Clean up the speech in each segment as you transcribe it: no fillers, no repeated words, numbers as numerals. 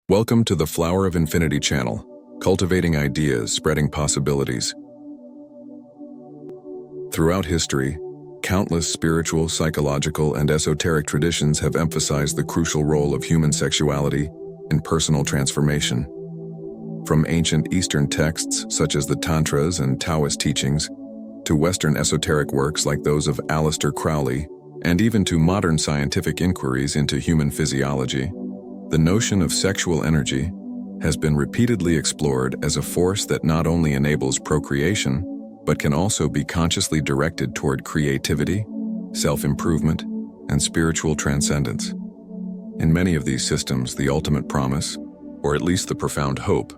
Welcome to the Flower of Infinity channel, cultivating ideas, spreading possibilities. Throughout history, countless spiritual, psychological, and esoteric traditions have emphasized the crucial role of human sexuality in personal transformation. From ancient Eastern texts such as the Tantras and Taoist teachings, to Western esoteric works like those of Aleister Crowley, and even to modern scientific inquiries into human physiology, the notion of sexual energy has been repeatedly explored as a force that not only enables procreation, but can also be consciously directed toward creativity, self-improvement, and spiritual transcendence. In many of these systems, the ultimate promise, or at least the profound hope,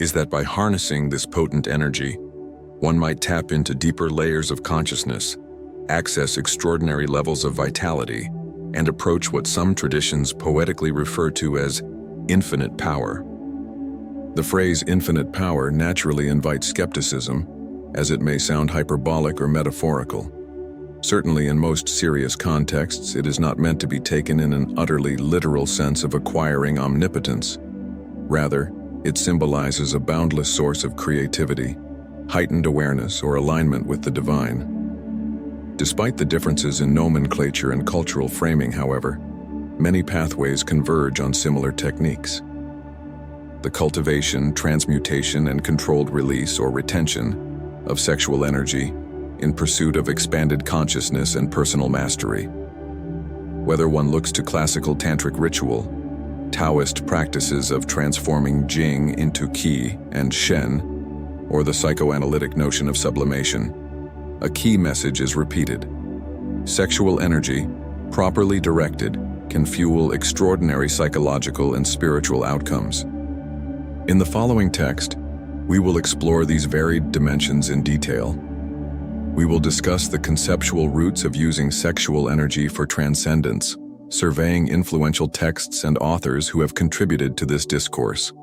is that by harnessing this potent energy, one might tap into deeper layers of consciousness, access extraordinary levels of vitality, and approach what some traditions poetically refer to as infinite power. The phrase infinite power naturally invites skepticism, as it may sound hyperbolic or metaphorical. Certainly in most serious contexts, it is not meant to be taken in an utterly literal sense of acquiring omnipotence. Rather, it symbolizes a boundless source of creativity, heightened awareness, or alignment with the divine. Despite the differences in nomenclature and cultural framing, however, many pathways converge on similar techniques. The cultivation, transmutation, and controlled release or retention of sexual energy in pursuit of expanded consciousness and personal mastery. Whether one looks to classical tantric ritual, Taoist practices of transforming Jing into Qi and Shen, or the psychoanalytic notion of sublimation, a key message is repeated. Sexual energy, properly directed, can fuel extraordinary psychological and spiritual outcomes. In the following text, we will explore these varied dimensions in detail. We will discuss the conceptual roots of using sexual energy for transcendence, surveying influential texts and authors who have contributed to this discourse.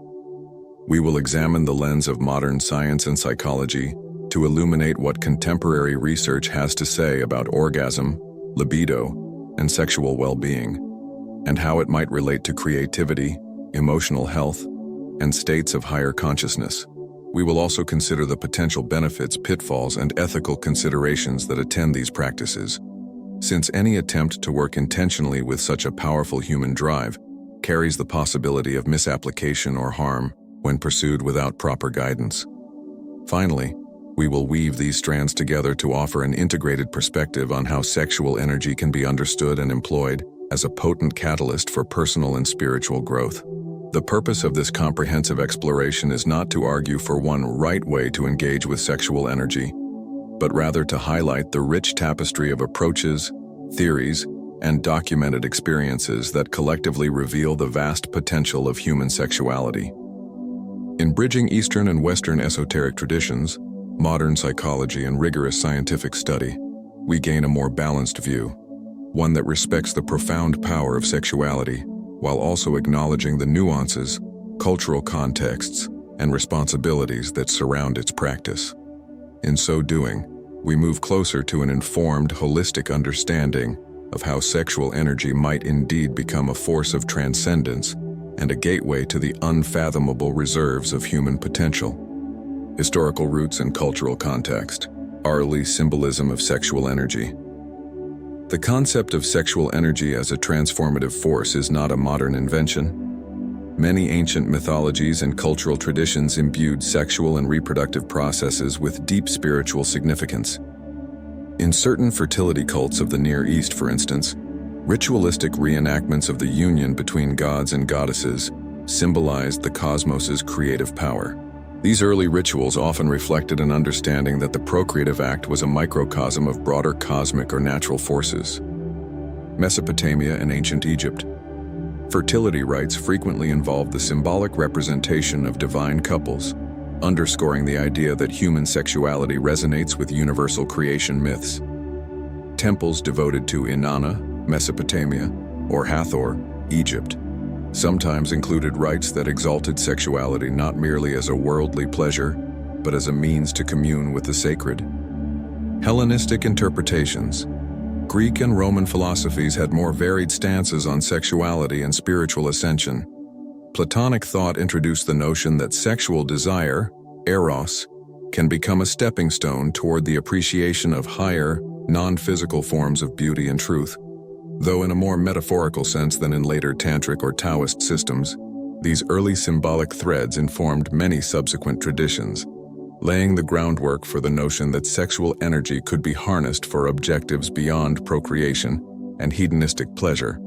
We will examine the lens of modern science and psychology to illuminate what contemporary research has to say about orgasm, libido, and sexual well-being, and how it might relate to creativity, emotional health, and states of higher consciousness. We will also consider the potential benefits, pitfalls, and ethical considerations that attend these practices, since any attempt to work intentionally with such a powerful human drive carries the possibility of misapplication or harm when pursued without proper guidance. Finally, we will weave these strands together to offer an integrated perspective on how sexual energy can be understood and employed as a potent catalyst for personal and spiritual growth. The purpose of this comprehensive exploration is not to argue for one right way to engage with sexual energy, but rather to highlight the rich tapestry of approaches, theories, and documented experiences that collectively reveal the vast potential of human sexuality. In bridging Eastern and Western esoteric traditions, modern psychology, and rigorous scientific study, we gain a more balanced view, one that respects the profound power of sexuality, while also acknowledging the nuances, cultural contexts, and responsibilities that surround its practice. In so doing, we move closer to an informed, holistic understanding of how sexual energy might indeed become a force of transcendence and a gateway to the unfathomable reserves of human potential. Historical roots and cultural context. Early symbolism of sexual energy. The concept of sexual energy as a transformative force is not a modern invention. Many ancient mythologies and cultural traditions imbued sexual and reproductive processes with deep spiritual significance. In certain fertility cults of the Near East, for instance, ritualistic reenactments of the union between gods and goddesses symbolized the cosmos's creative power. These early rituals often reflected an understanding that the procreative act was a microcosm of broader cosmic or natural forces. Mesopotamia and ancient Egypt. Fertility rites frequently involved the symbolic representation of divine couples, underscoring the idea that human sexuality resonates with universal creation myths. Temples devoted to Inanna, Mesopotamia, or Hathor, Egypt, sometimes included rites that exalted sexuality not merely as a worldly pleasure, but as a means to commune with the sacred. Hellenistic interpretations. Greek and Roman philosophies had more varied stances on sexuality and spiritual ascension. Platonic thought introduced the notion that sexual desire, eros, can become a stepping stone toward the appreciation of higher, non-physical forms of beauty and truth. Though in a more metaphorical sense than in later Tantric or Taoist systems, these early symbolic threads informed many subsequent traditions, laying the groundwork for the notion that sexual energy could be harnessed for objectives beyond procreation and hedonistic pleasure.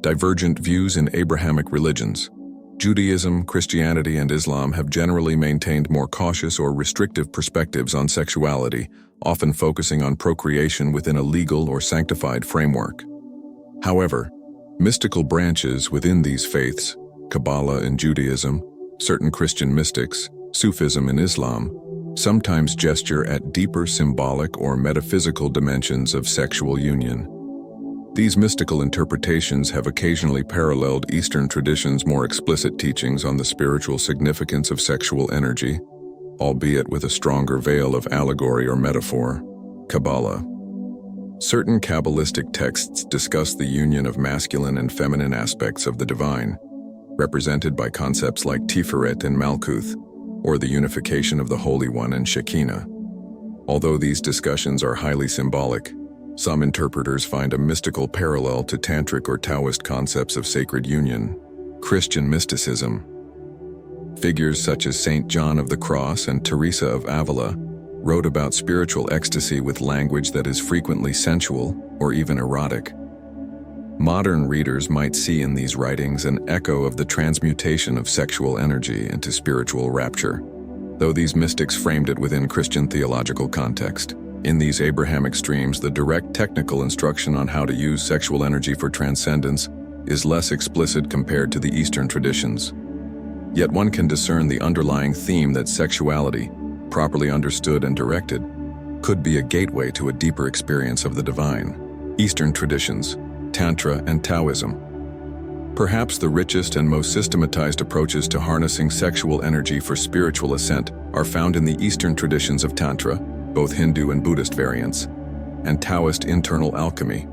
Divergent views in Abrahamic religions. Judaism, Christianity, and Islam have generally maintained more cautious or restrictive perspectives on sexuality, often focusing on procreation within a legal or sanctified framework. However, mystical branches within these faiths, Kabbalah in Judaism, certain Christian mystics, Sufism in Islam, sometimes gesture at deeper symbolic or metaphysical dimensions of sexual union. These mystical interpretations have occasionally paralleled Eastern traditions' more explicit teachings on the spiritual significance of sexual energy, albeit with a stronger veil of allegory or metaphor. Kabbalah. Certain Kabbalistic texts discuss the union of masculine and feminine aspects of the divine, represented by concepts like Tiferet and Malkuth, or the unification of the Holy One and Shekinah. Although these discussions are highly symbolic, some interpreters find a mystical parallel to Tantric or Taoist concepts of sacred union. Christian mysticism. Figures such as Saint John of the Cross and Teresa of Avila wrote about spiritual ecstasy with language that is frequently sensual or even erotic. Modern readers might see in these writings an echo of the transmutation of sexual energy into spiritual rapture, though these mystics framed it within Christian theological context. In these Abrahamic streams, the direct technical instruction on how to use sexual energy for transcendence is less explicit compared to the Eastern traditions. Yet one can discern the underlying theme that sexuality, properly understood and directed, could be a gateway to a deeper experience of the divine. Eastern traditions, Tantra and Taoism. Perhaps the richest and most systematized approaches to harnessing sexual energy for spiritual ascent are found in the Eastern traditions of Tantra, both Hindu and Buddhist variants, and Taoist internal alchemy.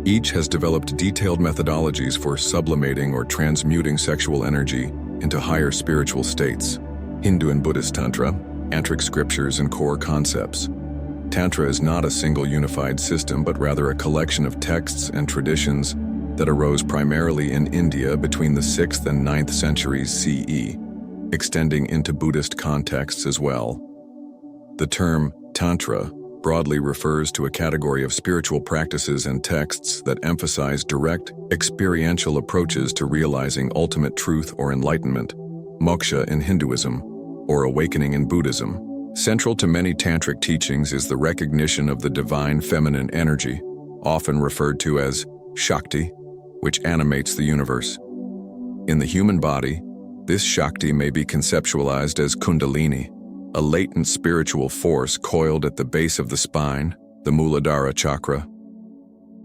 Each has developed detailed methodologies for sublimating or transmuting sexual energy into higher spiritual states. Hindu and Buddhist Tantra, Tantric scriptures and core concepts. Tantra is not a single unified system, but rather a collection of texts and traditions that arose primarily in India between the 6th and 9th centuries CE, extending into Buddhist contexts as well. The term Tantra broadly refers to a category of spiritual practices and texts that emphasize direct, experiential approaches to realizing ultimate truth or enlightenment, moksha in Hinduism, or awakening in Buddhism. Central to many tantric teachings is the recognition of the divine feminine energy, often referred to as Shakti, which animates the universe. In the human body, this Shakti may be conceptualized as Kundalini, a latent spiritual force coiled at the base of the spine, the Muladhara chakra.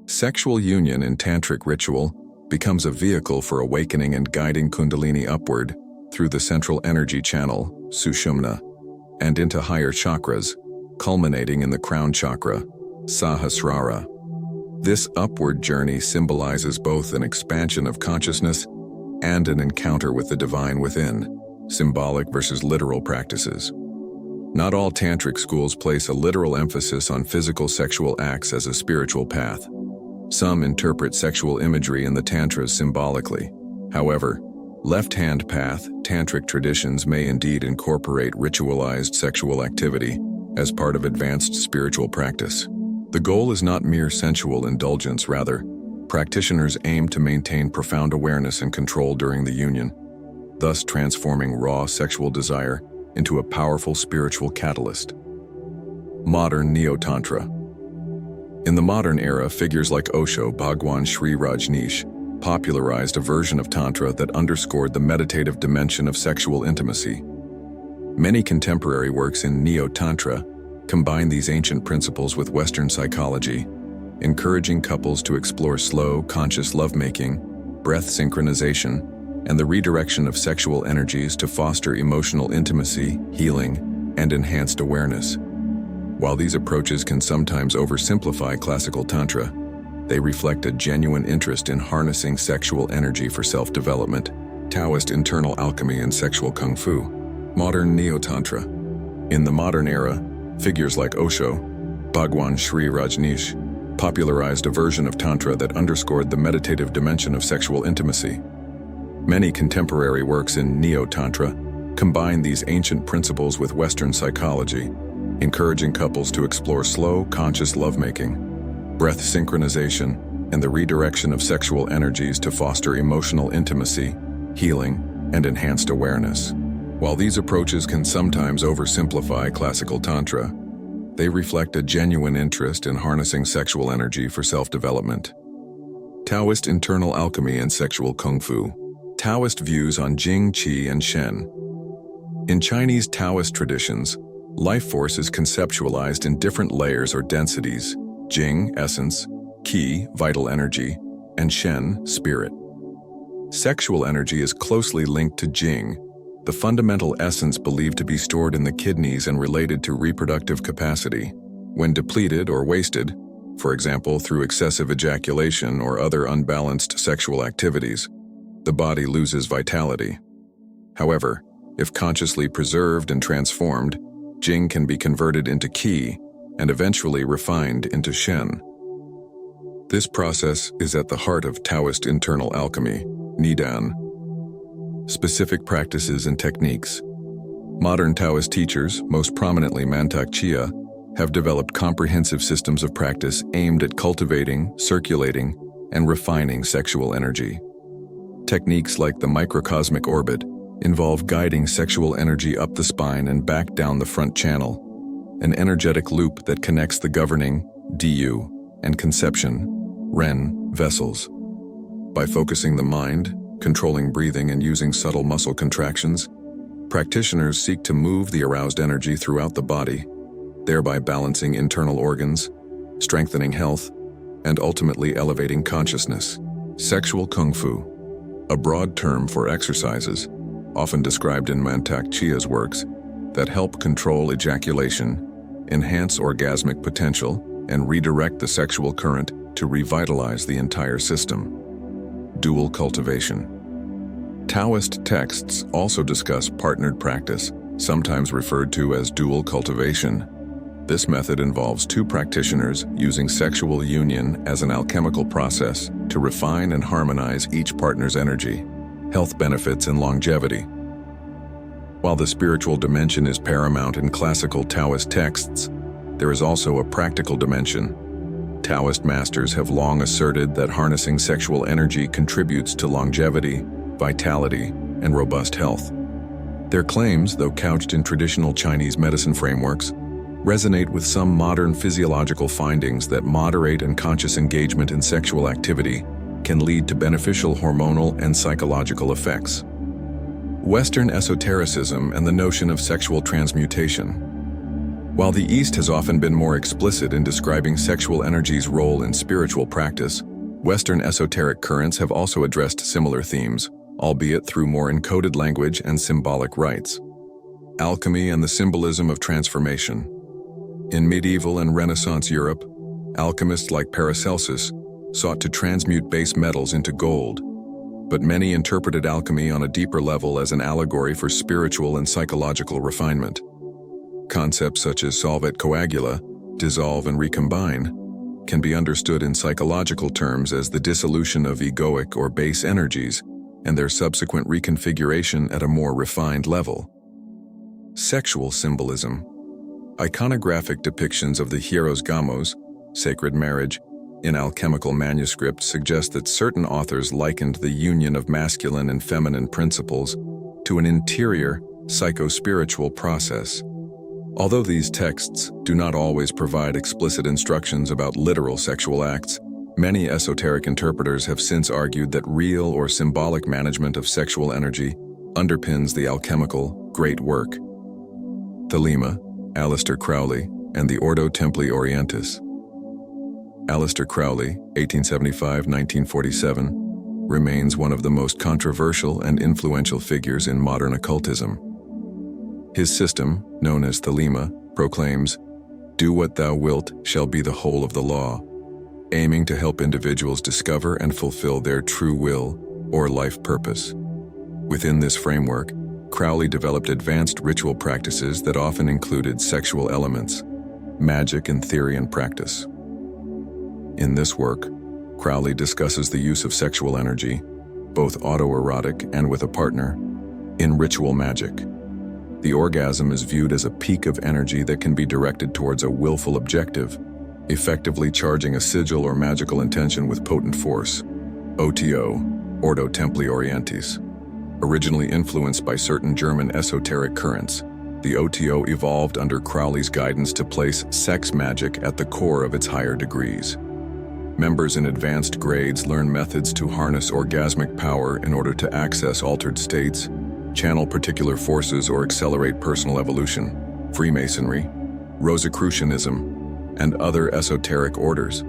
Sexual union in tantric ritual becomes a vehicle for awakening and guiding Kundalini upward through the central energy channel, Sushumna, and into higher chakras, culminating in the crown chakra, Sahasrara. This upward journey symbolizes both an expansion of consciousness and an encounter with the divine within, symbolic versus literal practices. Not all tantric schools place a literal emphasis on physical sexual acts as a spiritual path. Some interpret sexual imagery in the tantras symbolically. However, left-hand path tantric traditions may indeed incorporate ritualized sexual activity as part of advanced spiritual practice. The goal is not mere sensual indulgence, rather, practitioners aim to maintain profound awareness and control during the union, thus transforming raw sexual desire into a powerful spiritual catalyst. Modern Neo-Tantra. In the modern era, figures like Osho, Bhagwan Sri Rajneesh popularized a version of Tantra that underscored the meditative dimension of sexual intimacy. Many contemporary works in Neo-Tantra combine these ancient principles with Western psychology, encouraging couples to explore slow, conscious lovemaking, breath synchronization, and the redirection of sexual energies to foster emotional intimacy, healing, and enhanced awareness. While these approaches can sometimes oversimplify classical Tantra, they reflect a genuine interest in harnessing sexual energy for self-development, Taoist internal alchemy and sexual kung fu. Modern Neo-Tantra. In the modern era, figures like Osho, Bhagwan Sri Rajneesh, popularized a version of Tantra that underscored the meditative dimension of sexual intimacy. Many contemporary works in Neo-Tantra combine these ancient principles with Western psychology, encouraging couples to explore slow, conscious lovemaking, breath synchronization, and the redirection of sexual energies to foster emotional intimacy, healing, and enhanced awareness. While these approaches can sometimes oversimplify classical Tantra, they reflect a genuine interest in harnessing sexual energy for self-development. Taoist internal alchemy and sexual kung fu. Taoist views on Jing, Qi, and Shen. In Chinese Taoist traditions, life force is conceptualized in different layers or densities: Jing, essence; Qi, vital energy; and Shen, spirit. Sexual energy is closely linked to Jing, the fundamental essence believed to be stored in the kidneys and related to reproductive capacity. When depleted or wasted, for example through excessive ejaculation or other unbalanced sexual activities, the body loses vitality. However, if consciously preserved and transformed, Jing can be converted into Qi and eventually refined into Shen. This process is at the heart of Taoist internal alchemy, Nidan. Specific practices and techniques. Modern Taoist teachers, most prominently Mantak Chia, have developed comprehensive systems of practice aimed at cultivating, circulating, and refining sexual energy. Techniques like the microcosmic orbit involve guiding sexual energy up the spine and back down the front channel, an energetic loop that connects the governing, Du, and conception, Ren, vessels. By focusing the mind, controlling breathing, and using subtle muscle contractions, practitioners seek to move the aroused energy throughout the body, thereby balancing internal organs, strengthening health, and ultimately elevating consciousness. Sexual kung fu, a broad term for exercises, often described in Mantak Chia's works, that help control ejaculation, enhance orgasmic potential, and redirect the sexual current to revitalize the entire system. Dual cultivation. Taoist texts also discuss partnered practice, sometimes referred to as dual cultivation. This method involves two practitioners using sexual union as an alchemical process to refine and harmonize each partner's energy. Health benefits and longevity. While the spiritual dimension is paramount in classical Taoist texts, there is also a practical dimension. Taoist masters have long asserted that harnessing sexual energy contributes to longevity, vitality, and robust health. Their claims, though couched in traditional Chinese medicine frameworks, resonate with some modern physiological findings that moderate and conscious engagement in sexual activity can lead to beneficial hormonal and psychological effects. Western esotericism and the notion of sexual transmutation. While the East has often been more explicit in describing sexual energy's role in spiritual practice, Western esoteric currents have also addressed similar themes, albeit through more encoded language and symbolic rites. Alchemy and the symbolism of transformation. In medieval and Renaissance Europe, alchemists like Paracelsus sought to transmute base metals into gold, but many interpreted alchemy on a deeper level as an allegory for spiritual and psychological refinement. Concepts such as solve et coagula, dissolve and recombine, can be understood in psychological terms as the dissolution of egoic or base energies and their subsequent reconfiguration at a more refined level. Sexual symbolism. Iconographic depictions of the hieros gamos, sacred marriage, in alchemical manuscripts suggest that certain authors likened the union of masculine and feminine principles to an interior, psycho-spiritual process. Although these texts do not always provide explicit instructions about literal sexual acts, many esoteric interpreters have since argued that real or symbolic management of sexual energy underpins the alchemical great work. Thelema, Aleister Crowley, and the Ordo Templi Orientis. Aleister Crowley, 1875-1947, remains one of the most controversial and influential figures in modern occultism. His system, known as Thelema, proclaims, "Do what thou wilt shall be the whole of the law," aiming to help individuals discover and fulfill their true will or life purpose. Within this framework, Crowley developed advanced ritual practices that often included sexual elements, magic in theory and practice. In this work, Crowley discusses the use of sexual energy, both autoerotic and with a partner, in ritual magic. The orgasm is viewed as a peak of energy that can be directed towards a willful objective, effectively charging a sigil or magical intention with potent force. OTO, Ordo Templi Orientis. Originally influenced by certain German esoteric currents, the OTO evolved under Crowley's guidance to place sex magic at the core of its higher degrees. Members in advanced grades learn methods to harness orgasmic power in order to access altered states, channel particular forces, or accelerate personal evolution. Freemasonry, Rosicrucianism, and other esoteric orders.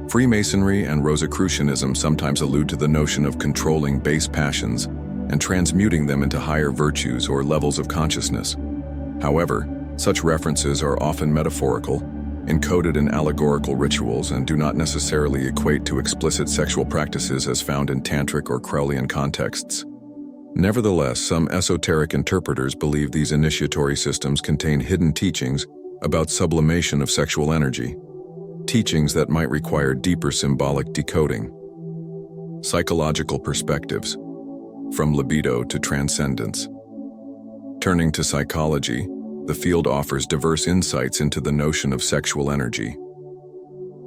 Freemasonry and Rosicrucianism sometimes allude to the notion of controlling base passions and transmuting them into higher virtues or levels of consciousness. However, such references are often metaphorical, encoded in allegorical rituals, and do not necessarily equate to explicit sexual practices as found in tantric or Crowleyan contexts. Nevertheless, some esoteric interpreters believe these initiatory systems contain hidden teachings about sublimation of sexual energy, teachings that might require deeper symbolic decoding. Psychological perspectives, from libido to transcendence. Turning to psychology, the field offers diverse insights into the notion of sexual energy.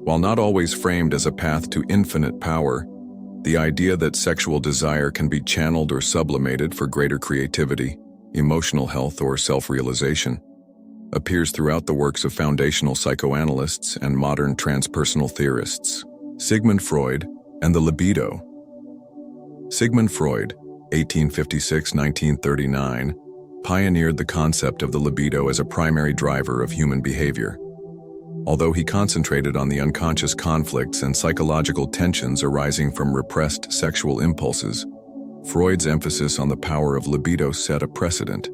While not always framed as a path to infinite power, the idea that sexual desire can be channeled or sublimated for greater creativity, emotional health, or self-realization appears throughout the works of foundational psychoanalysts and modern transpersonal theorists. Sigmund Freud and the libido. Sigmund Freud, 1856-1939, pioneered the concept of the libido as a primary driver of human behavior. Although he concentrated on the unconscious conflicts and psychological tensions arising from repressed sexual impulses, Freud's emphasis on the power of libido set a precedent.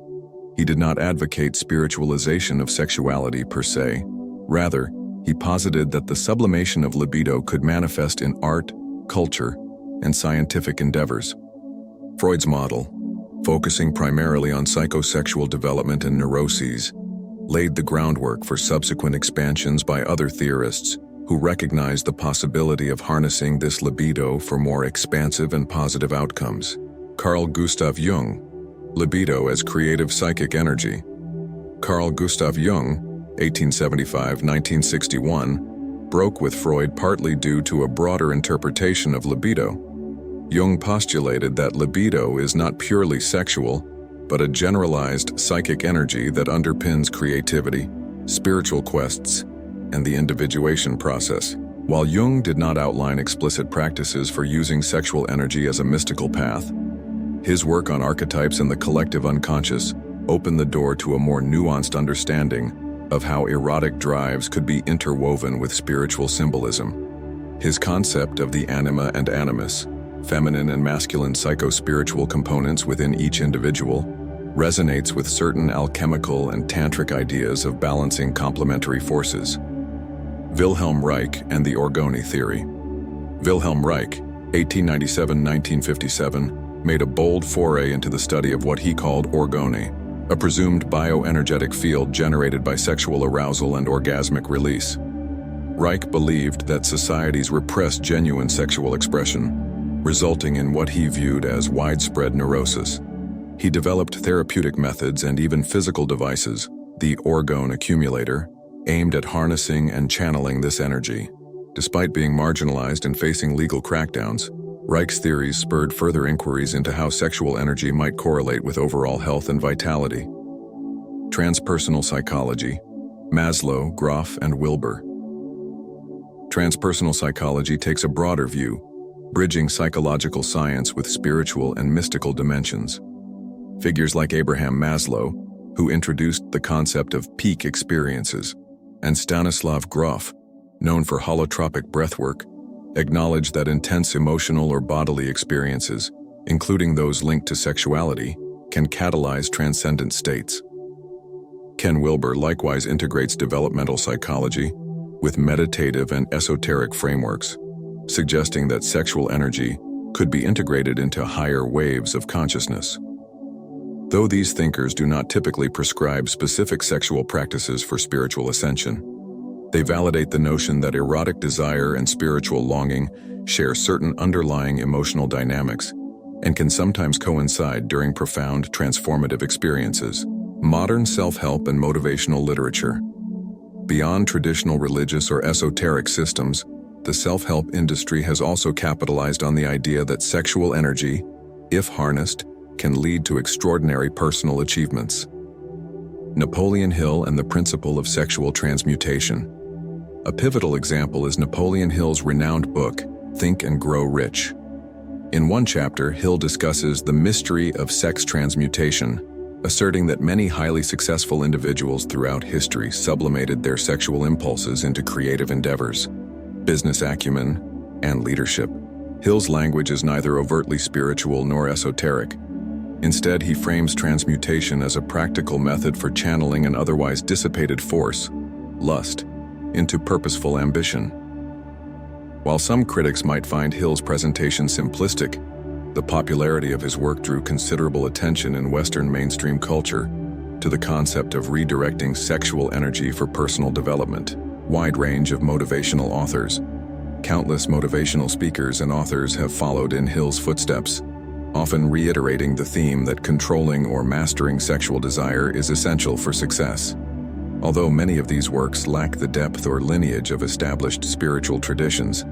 He did not advocate spiritualization of sexuality per se. Rather, he posited that the sublimation of libido could manifest in art, culture, and scientific endeavors. Freud's model, focusing primarily on psychosexual development and neuroses, laid the groundwork for subsequent expansions by other theorists who recognized the possibility of harnessing this libido for more expansive and positive outcomes. Carl Gustav Jung, libido as creative psychic energy. Carl Gustav Jung, 1875-1961, broke with Freud partly due to a broader interpretation of libido. Jung postulated that libido is not purely sexual, but a generalized psychic energy that underpins creativity, spiritual quests, and the individuation process. While Jung did not outline explicit practices for using sexual energy as a mystical path, his work on archetypes and the collective unconscious opened the door to a more nuanced understanding of how erotic drives could be interwoven with spiritual symbolism. His concept of the anima and animus, feminine and masculine psycho-spiritual components within each individual, resonates with certain alchemical and tantric ideas of balancing complementary forces. Wilhelm Reich and the Orgone theory. Wilhelm Reich, 1897-1957, made a bold foray into the study of what he called orgone, a presumed bioenergetic field generated by sexual arousal and orgasmic release. Reich believed that societies repressed genuine sexual expression, resulting in what he viewed as widespread neurosis. He developed therapeutic methods and even physical devices, the orgone accumulator, aimed at harnessing and channeling this energy. Despite being marginalized and facing legal crackdowns, Reich's theories spurred further inquiries into how sexual energy might correlate with overall health and vitality. Transpersonal psychology, Maslow, Grof, and Wilber. Transpersonal psychology takes a broader view, bridging psychological science with spiritual and mystical dimensions. Figures like Abraham Maslow, who introduced the concept of peak experiences, and Stanislav Grof, known for holotropic breathwork, acknowledge that intense emotional or bodily experiences, including those linked to sexuality, can catalyze transcendent states. Ken Wilber likewise integrates developmental psychology with meditative and esoteric frameworks, suggesting that sexual energy could be integrated into higher waves of consciousness. Though these thinkers do not typically prescribe specific sexual practices for spiritual ascension, they validate the notion that erotic desire and spiritual longing share certain underlying emotional dynamics and can sometimes coincide during profound transformative experiences. Modern self-help and motivational literature. Beyond traditional religious or esoteric systems, the self-help industry has also capitalized on the idea that sexual energy, if harnessed, can lead to extraordinary personal achievements. Napoleon Hill and the principle of sexual transmutation. A pivotal example is Napoleon Hill's renowned book, Think and Grow Rich. In one chapter, Hill discusses the mystery of sex transmutation, asserting that many highly successful individuals throughout history sublimated their sexual impulses into creative endeavors, business acumen, and leadership. Hill's language is neither overtly spiritual nor esoteric. Instead, he frames transmutation as a practical method for channeling an otherwise dissipated force, lust, into purposeful ambition. While some critics might find Hill's presentation simplistic, the popularity of his work drew considerable attention in Western mainstream culture to the concept of redirecting sexual energy for personal development. Wide range of motivational authors. Countless motivational speakers and authors have followed in Hill's footsteps, often reiterating the theme that controlling or mastering sexual desire is essential for success. Although many of these works lack the depth or lineage of established spiritual traditions,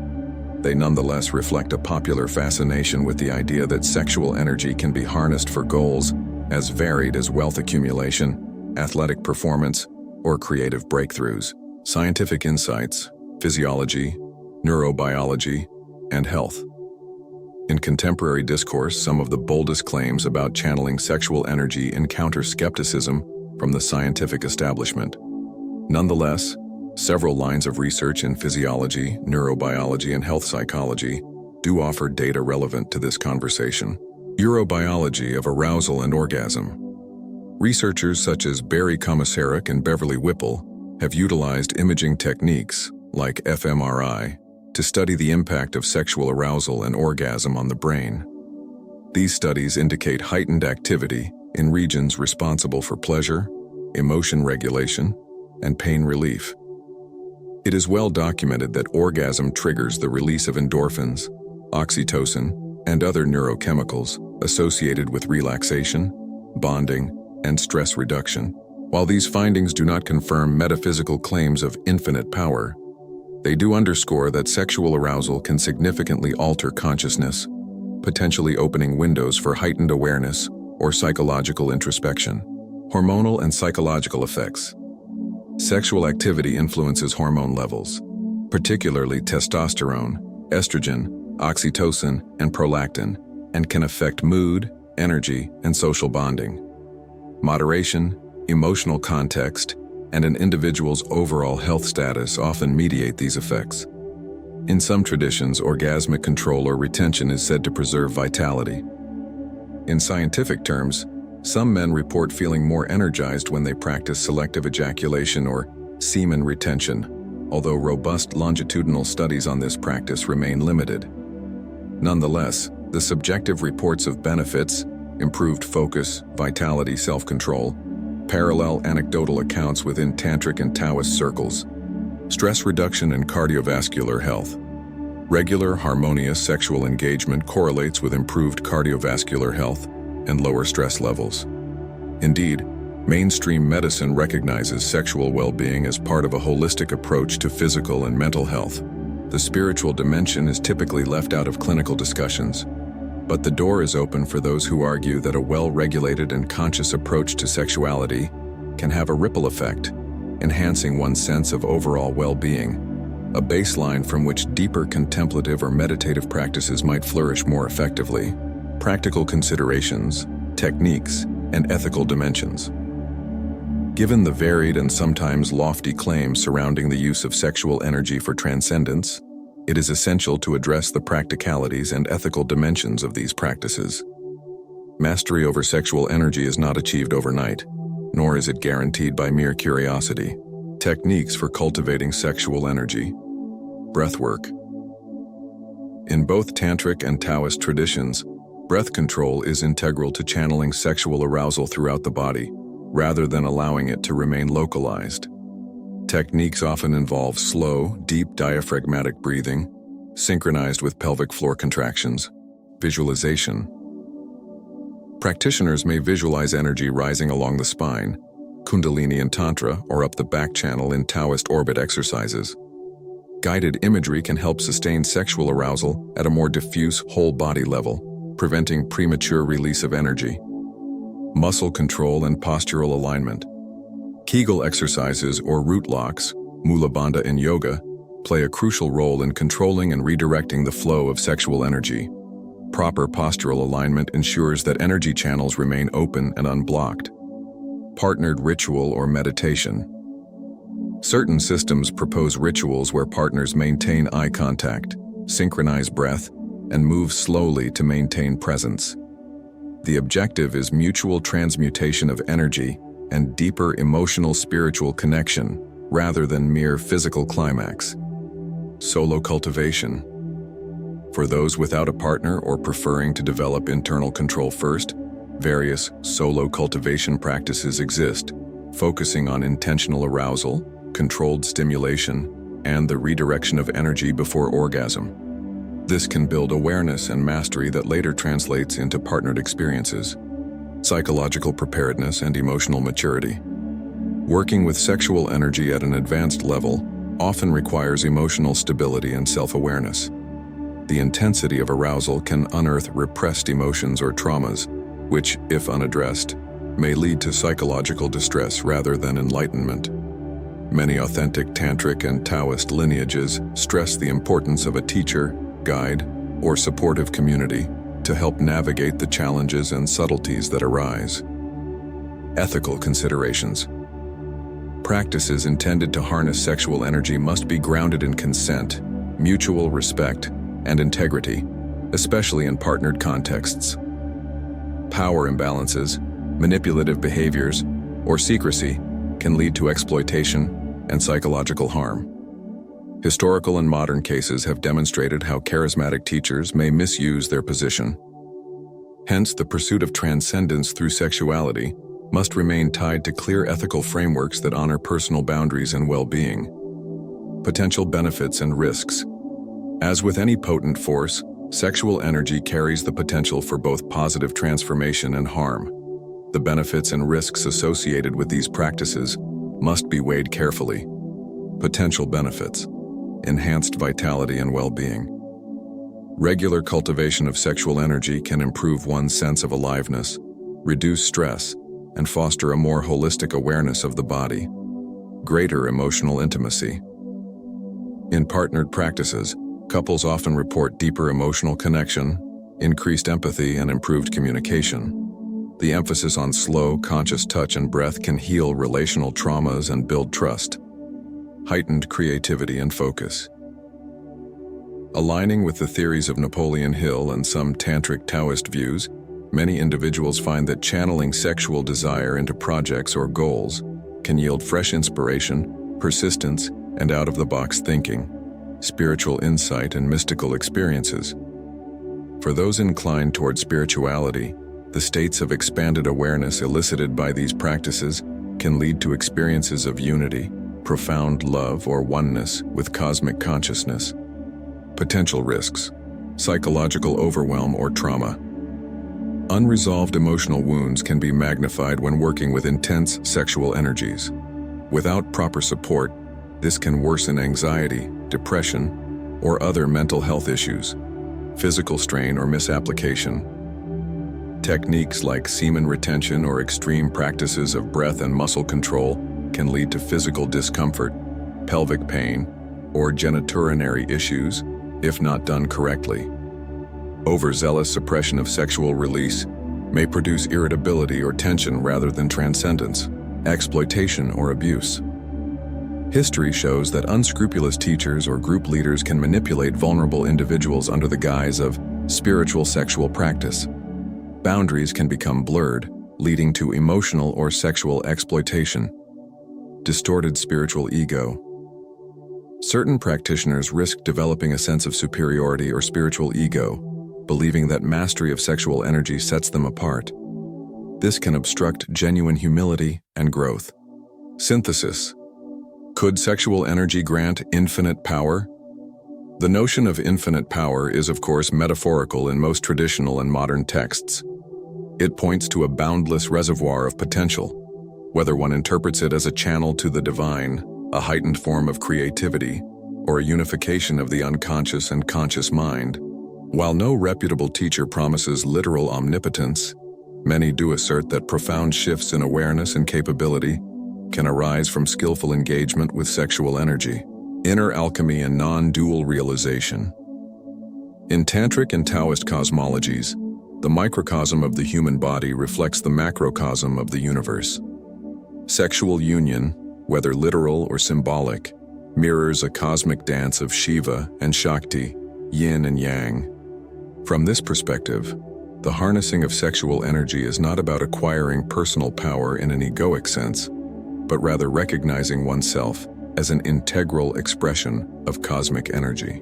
they nonetheless reflect a popular fascination with the idea that sexual energy can be harnessed for goals as varied as wealth accumulation, athletic performance, or creative breakthroughs. Scientific insights, physiology, neurobiology, and health. In contemporary discourse, some of the boldest claims about channeling sexual energy encounter skepticism from the scientific establishment. Nonetheless, several lines of research in physiology, neurobiology, and health psychology do offer data relevant to this conversation. Neurobiology of arousal and orgasm. Researchers such as Barry Komisarek and Beverly Whipple have utilized imaging techniques, like fMRI, to study the impact of sexual arousal and orgasm on the brain. These studies indicate heightened activity in regions responsible for pleasure, emotion regulation, and pain relief. It is well documented that orgasm triggers the release of endorphins, oxytocin, and other neurochemicals associated with relaxation, bonding, and stress reduction. While these findings do not confirm metaphysical claims of infinite power, they do underscore that sexual arousal can significantly alter consciousness, potentially opening windows for heightened awareness or psychological introspection. Hormonal and psychological effects. Sexual activity influences hormone levels, particularly testosterone, estrogen, oxytocin, and prolactin, and can affect mood, energy, and social bonding. Moderation, emotional context, and an individual's overall health status often mediate these effects. In some traditions, orgasmic control or retention is said to preserve vitality. In scientific terms, some men report feeling more energized when they practice selective ejaculation or semen retention, although robust longitudinal studies on this practice remain limited. Nonetheless, the subjective reports of benefits, improved focus, vitality, self-control, parallel anecdotal accounts within Tantric and Taoist circles. Stress reduction and cardiovascular health. Regular, harmonious sexual engagement correlates with improved cardiovascular health and lower stress levels. Indeed, mainstream medicine recognizes sexual well-being as part of a holistic approach to physical and mental health. The spiritual dimension is typically left out of clinical discussions, but the door is open for those who argue that a well-regulated and conscious approach to sexuality can have a ripple effect, enhancing one's sense of overall well-being, a baseline from which deeper contemplative or meditative practices might flourish more effectively. Practical considerations, techniques, and ethical dimensions. Given the varied and sometimes lofty claims surrounding the use of sexual energy for transcendence, it is essential to address the practicalities and ethical dimensions of these practices. Mastery over sexual energy is not achieved overnight, nor is it guaranteed by mere curiosity. Techniques for cultivating sexual energy. Breathwork. In both Tantric and Taoist traditions, breath control is integral to channeling sexual arousal throughout the body, rather than allowing it to remain localized. Techniques often involve slow, deep diaphragmatic breathing, synchronized with pelvic floor contractions, visualization. Practitioners may visualize energy rising along the spine, Kundalini in Tantra, or up the back channel in Taoist orbit exercises. Guided imagery can help sustain sexual arousal at a more diffuse whole body level, preventing premature release of energy. Muscle control and postural alignment. Kegel exercises or root locks, Mula Bandha in yoga, play a crucial role in controlling and redirecting the flow of sexual energy. Proper postural alignment ensures that energy channels remain open and unblocked. Partnered ritual or meditation. Certain systems propose rituals where partners maintain eye contact, synchronize breath, and move slowly to maintain presence. The objective is mutual transmutation of energy and deeper emotional spiritual connection, rather than mere physical climax. Solo cultivation. For those without a partner or preferring to develop internal control first, various solo cultivation practices exist, focusing on intentional arousal, controlled stimulation, and the redirection of energy before orgasm. This can build awareness and mastery that later translates into partnered experiences. Psychological preparedness and emotional maturity. Working with sexual energy at an advanced level often requires emotional stability and self-awareness. The intensity of arousal can unearth repressed emotions or traumas, which, if unaddressed, may lead to psychological distress rather than enlightenment. Many authentic Tantric and Taoist lineages stress the importance of a teacher, guide, or supportive community to help navigate the challenges and subtleties that arise. Ethical considerations. Practices intended to harness sexual energy must be grounded in consent, mutual respect, and integrity, especially in partnered contexts. Power imbalances, manipulative behaviors, or secrecy can lead to exploitation and psychological harm. Historical and modern cases have demonstrated how charismatic teachers may misuse their position. Hence, the pursuit of transcendence through sexuality must remain tied to clear ethical frameworks that honor personal boundaries and well-being. Potential benefits and risks. As with any potent force, sexual energy carries the potential for both positive transformation and harm. The benefits and risks associated with these practices must be weighed carefully. Potential benefits. Enhanced vitality and well-being. Regular cultivation of sexual energy can improve one's sense of aliveness, reduce stress, and foster a more holistic awareness of the body. Greater emotional intimacy. In partnered practices, couples often report deeper emotional connection, increased empathy, and improved communication. The emphasis on slow, conscious touch and breath can heal relational traumas and build trust. Heightened creativity and focus. Aligning with the theories of Napoleon Hill and some Tantric Taoist views, many individuals find that channeling sexual desire into projects or goals can yield fresh inspiration, persistence, and out-of-the-box thinking, spiritual insight, and mystical experiences. For those inclined toward spirituality, the states of expanded awareness elicited by these practices can lead to experiences of unity, profound love, or oneness with cosmic consciousness. Potential risks. Psychological overwhelm or trauma. Unresolved emotional wounds can be magnified when working with intense sexual energies. Without proper support, this can worsen anxiety, depression, or other mental health issues. Physical strain or misapplication. Techniques like semen retention or extreme practices of breath and muscle control can lead to physical discomfort, pelvic pain, or genitourinary issues if not done correctly. Overzealous suppression of sexual release may produce irritability or tension rather than transcendence, exploitation, or abuse. History shows that unscrupulous teachers or group leaders can manipulate vulnerable individuals under the guise of spiritual sexual practice. Boundaries can become blurred, leading to emotional or sexual exploitation. Distorted spiritual ego. Certain practitioners risk developing a sense of superiority or spiritual ego, believing that mastery of sexual energy sets them apart. This can obstruct genuine humility and growth. Synthesis. Could sexual energy grant infinite power? The notion of infinite power is, of course, metaphorical in most traditional and modern texts. It points to a boundless reservoir of potential, whether one interprets it as a channel to the divine, a heightened form of creativity, or a unification of the unconscious and conscious mind. While no reputable teacher promises literal omnipotence, many do assert that profound shifts in awareness and capability can arise from skillful engagement with sexual energy, inner alchemy, and non-dual realization. In Tantric and Taoist cosmologies, the microcosm of the human body reflects the macrocosm of the universe. Sexual union, whether literal or symbolic, mirrors a cosmic dance of Shiva and Shakti, yin and yang. From this perspective, the harnessing of sexual energy is not about acquiring personal power in an egoic sense, but rather recognizing oneself as an integral expression of cosmic energy.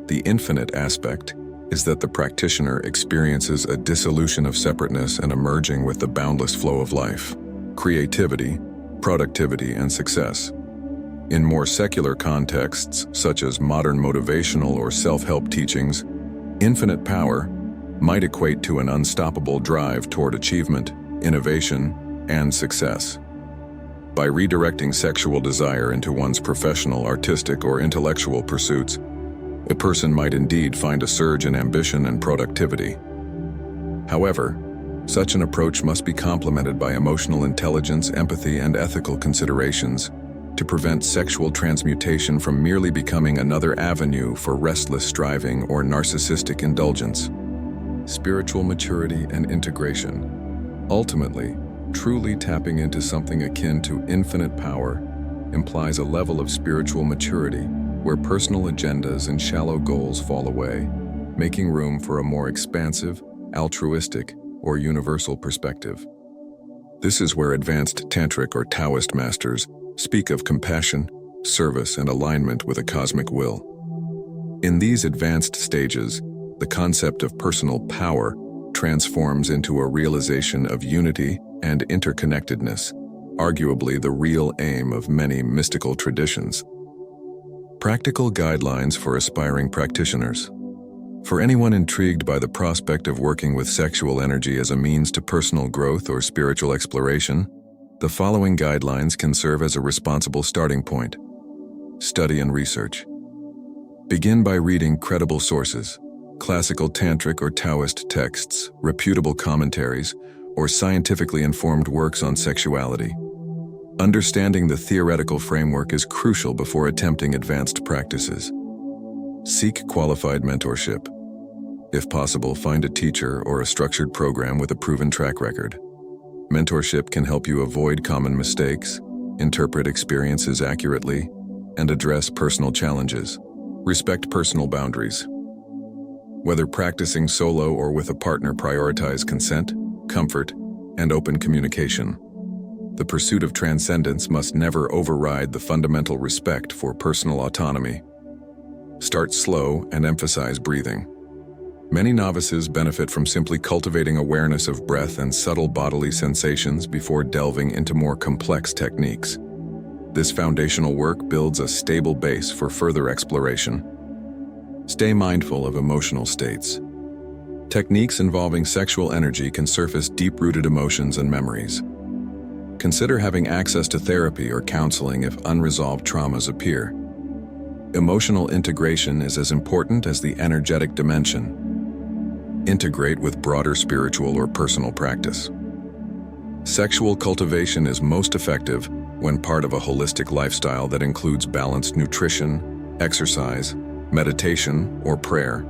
The infinite aspect is that the practitioner experiences a dissolution of separateness and a merging with the boundless flow of life, creativity, productivity, and success. In more secular contexts, such as modern motivational or self-help teachings, infinite power might equate to an unstoppable drive toward achievement, innovation, and success. By redirecting sexual desire into one's professional, artistic, or intellectual pursuits, a person might indeed find a surge in ambition and productivity. However, such an approach must be complemented by emotional intelligence, empathy, and ethical considerations to prevent sexual transmutation from merely becoming another avenue for restless striving or narcissistic indulgence. Spiritual maturity and integration. Ultimately, truly tapping into something akin to infinite power implies a level of spiritual maturity where personal agendas and shallow goals fall away, making room for a more expansive, altruistic, or universal perspective. This is where advanced Tantric or Taoist masters speak of compassion, service, and alignment with a cosmic will. In these advanced stages, the concept of personal power transforms into a realization of unity and interconnectedness, arguably the real aim of many mystical traditions. Practical guidelines for aspiring practitioners. For anyone intrigued by the prospect of working with sexual energy as a means to personal growth or spiritual exploration, the following guidelines can serve as a responsible starting point. Study and research. Begin by reading credible sources, classical Tantric or Taoist texts, reputable commentaries, or scientifically informed works on sexuality. Understanding the theoretical framework is crucial before attempting advanced practices. Seek qualified mentorship. If possible, find a teacher or a structured program with a proven track record. Mentorship can help you avoid common mistakes, interpret experiences accurately, and address personal challenges. Respect personal boundaries. Whether practicing solo or with a partner, prioritize consent, comfort, and open communication. The pursuit of transcendence must never override the fundamental respect for personal autonomy. Start slow and emphasize breathing. Many novices benefit from simply cultivating awareness of breath and subtle bodily sensations before delving into more complex techniques. This foundational work builds a stable base for further exploration. Stay mindful of emotional states. Techniques involving sexual energy can surface deep-rooted emotions and memories. Consider having access to therapy or counseling if unresolved traumas appear. Emotional integration is as important as the energetic dimension. Integrate with broader spiritual or personal practice. Sexual cultivation is most effective when part of a holistic lifestyle that includes balanced nutrition, exercise, meditation, or prayer.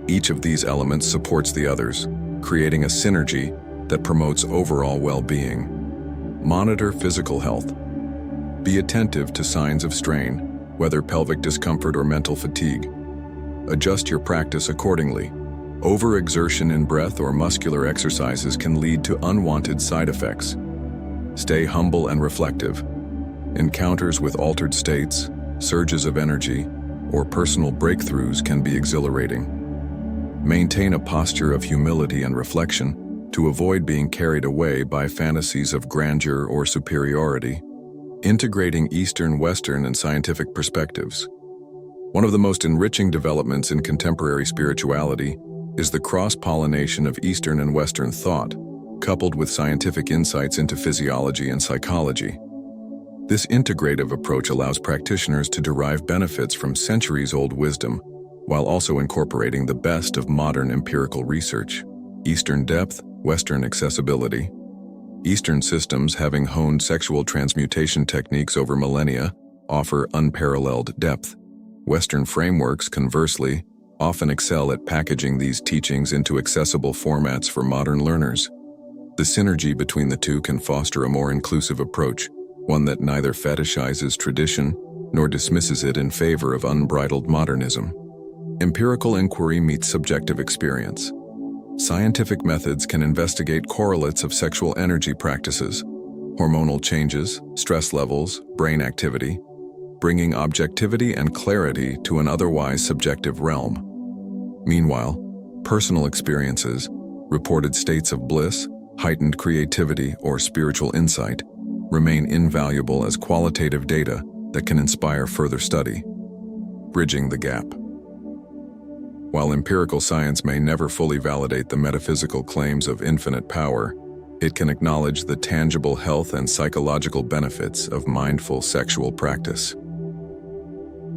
Each of these elements supports the others, creating a synergy that promotes overall well-being. Monitor physical health. Be attentive to signs of strain, whether pelvic discomfort or mental fatigue. Adjust your practice accordingly. Overexertion in breath or muscular exercises can lead to unwanted side effects. Stay humble and reflective. Encounters with altered states, surges of energy, or personal breakthroughs can be exhilarating. Maintain a posture of humility and reflection to avoid being carried away by fantasies of grandeur or superiority. Integrating Eastern, Western, and scientific perspectives. One of the most enriching developments in contemporary spirituality is the cross-pollination of Eastern and Western thought, coupled with scientific insights into physiology and psychology. This integrative approach allows practitioners to derive benefits from centuries-old wisdom, while also incorporating the best of modern empirical research. Eastern depth, Western accessibility. Eastern systems, having honed sexual transmutation techniques over millennia, offer unparalleled depth. Western frameworks, conversely, often excel at packaging these teachings into accessible formats for modern learners. The synergy between the two can foster a more inclusive approach, one that neither fetishizes tradition nor dismisses it in favor of unbridled modernism. Empirical inquiry meets subjective experience. Scientific methods can investigate correlates of sexual energy practices, hormonal changes, stress levels, brain activity, bringing objectivity and clarity to an otherwise subjective realm. Meanwhile, personal experiences, reported states of bliss, heightened creativity, or spiritual insight remain invaluable as qualitative data that can inspire further study. Bridging the gap. While empirical science may never fully validate the metaphysical claims of infinite power, it can acknowledge the tangible health and psychological benefits of mindful sexual practice.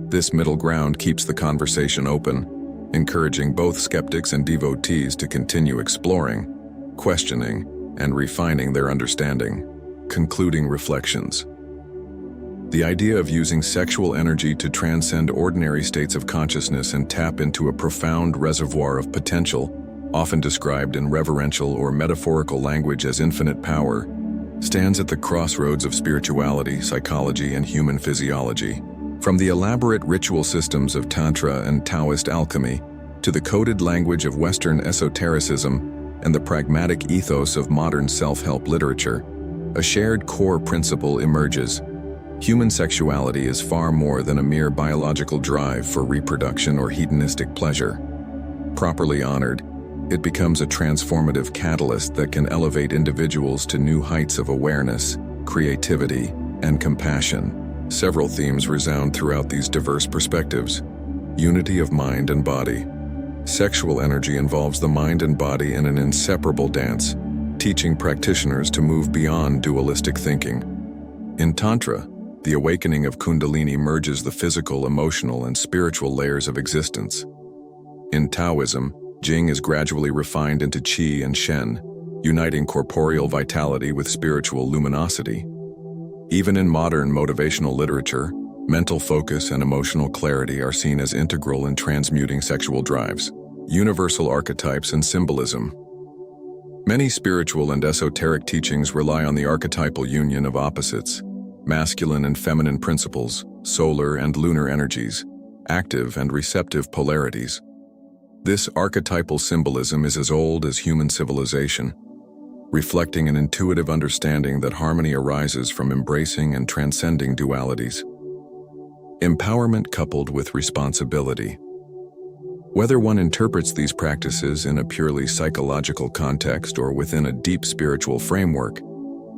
This middle ground keeps the conversation open, encouraging both skeptics and devotees to continue exploring, questioning, and refining their understanding. Concluding reflections. The idea of using sexual energy to transcend ordinary states of consciousness and tap into a profound reservoir of potential, often described in reverential or metaphorical language as infinite power, stands at the crossroads of spirituality, psychology, and human physiology. From the elaborate ritual systems of Tantra and Taoist alchemy, to the coded language of Western esotericism and the pragmatic ethos of modern self-help literature, a shared core principle emerges. Human sexuality is far more than a mere biological drive for reproduction or hedonistic pleasure. Properly honored, it becomes a transformative catalyst that can elevate individuals to new heights of awareness, creativity, and compassion. Several themes resound throughout these diverse perspectives. Unity of mind and body. Sexual energy involves the mind and body in an inseparable dance, teaching practitioners to move beyond dualistic thinking. In Tantra, the awakening of Kundalini merges the physical, emotional, and spiritual layers of existence. In Taoism, Jing is gradually refined into Qi and Shen, uniting corporeal vitality with spiritual luminosity. Even in modern motivational literature, mental focus and emotional clarity are seen as integral in transmuting sexual drives. Universal archetypes and symbolism. Many spiritual and esoteric teachings rely on the archetypal union of opposites, masculine and feminine principles, solar and lunar energies, active and receptive polarities. This archetypal symbolism is as old as human civilization, reflecting an intuitive understanding that harmony arises from embracing and transcending dualities. Empowerment coupled with responsibility. Whether one interprets these practices in a purely psychological context or within a deep spiritual framework,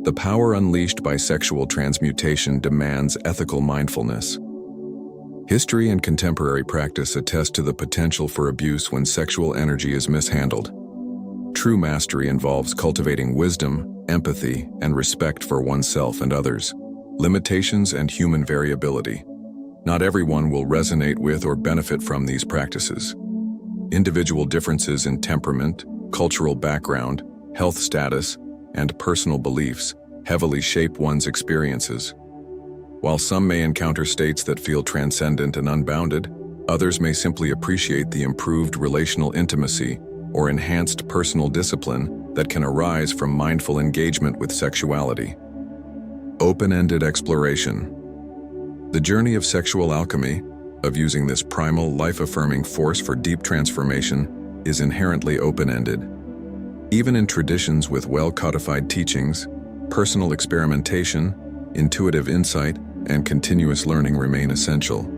the power unleashed by sexual transmutation demands ethical mindfulness. History and contemporary practice attest to the potential for abuse when sexual energy is mishandled. True mastery involves cultivating wisdom, empathy, and respect for oneself and others. Limitations and human variability. Not everyone will resonate with or benefit from these practices. Individual differences in temperament, cultural background, health status, and personal beliefs heavily shape one's experiences. While some may encounter states that feel transcendent and unbounded, others may simply appreciate the improved relational intimacy or enhanced personal discipline that can arise from mindful engagement with sexuality. Open-ended exploration. The journey of sexual alchemy, of using this primal, life-affirming force for deep transformation, is inherently open-ended. Even in traditions with well-codified teachings, personal experimentation, intuitive insight, and continuous learning remain essential.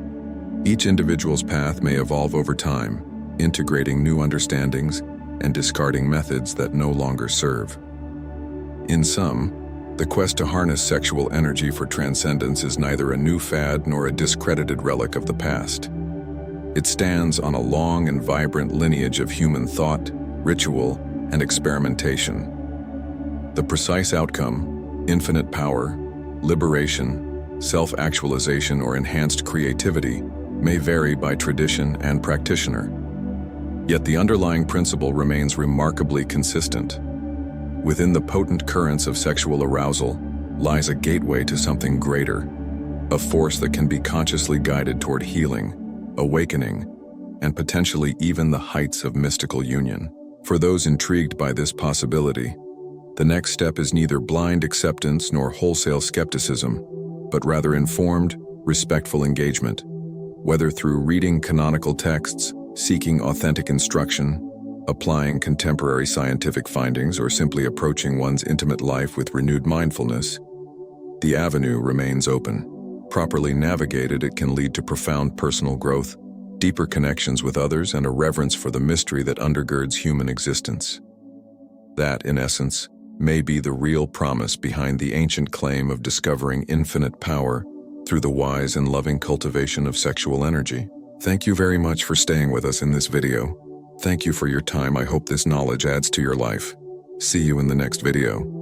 Each individual's path may evolve over time, integrating new understandings and discarding methods that no longer serve. In sum, the quest to harness sexual energy for transcendence is neither a new fad nor a discredited relic of the past. It stands on a long and vibrant lineage of human thought, ritual, and experimentation. The precise outcome, infinite power, liberation, self-actualization, or enhanced creativity, may vary by tradition and practitioner. Yet the underlying principle remains remarkably consistent. Within the potent currents of sexual arousal lies a gateway to something greater, a force that can be consciously guided toward healing, awakening, and potentially even the heights of mystical union. For those intrigued by this possibility, the next step is neither blind acceptance nor wholesale skepticism, but rather informed, respectful engagement. Whether through reading canonical texts, seeking authentic instruction, applying contemporary scientific findings, or simply approaching one's intimate life with renewed mindfulness, the avenue remains open. Properly navigated, it can lead to profound personal growth, deeper connections with others, and a reverence for the mystery that undergirds human existence. That, in essence, may be the real promise behind the ancient claim of discovering infinite power through the wise and loving cultivation of sexual energy. Thank you very much for staying with us in this video. Thank you for your time. I hope this knowledge adds to your life. See you in the next video.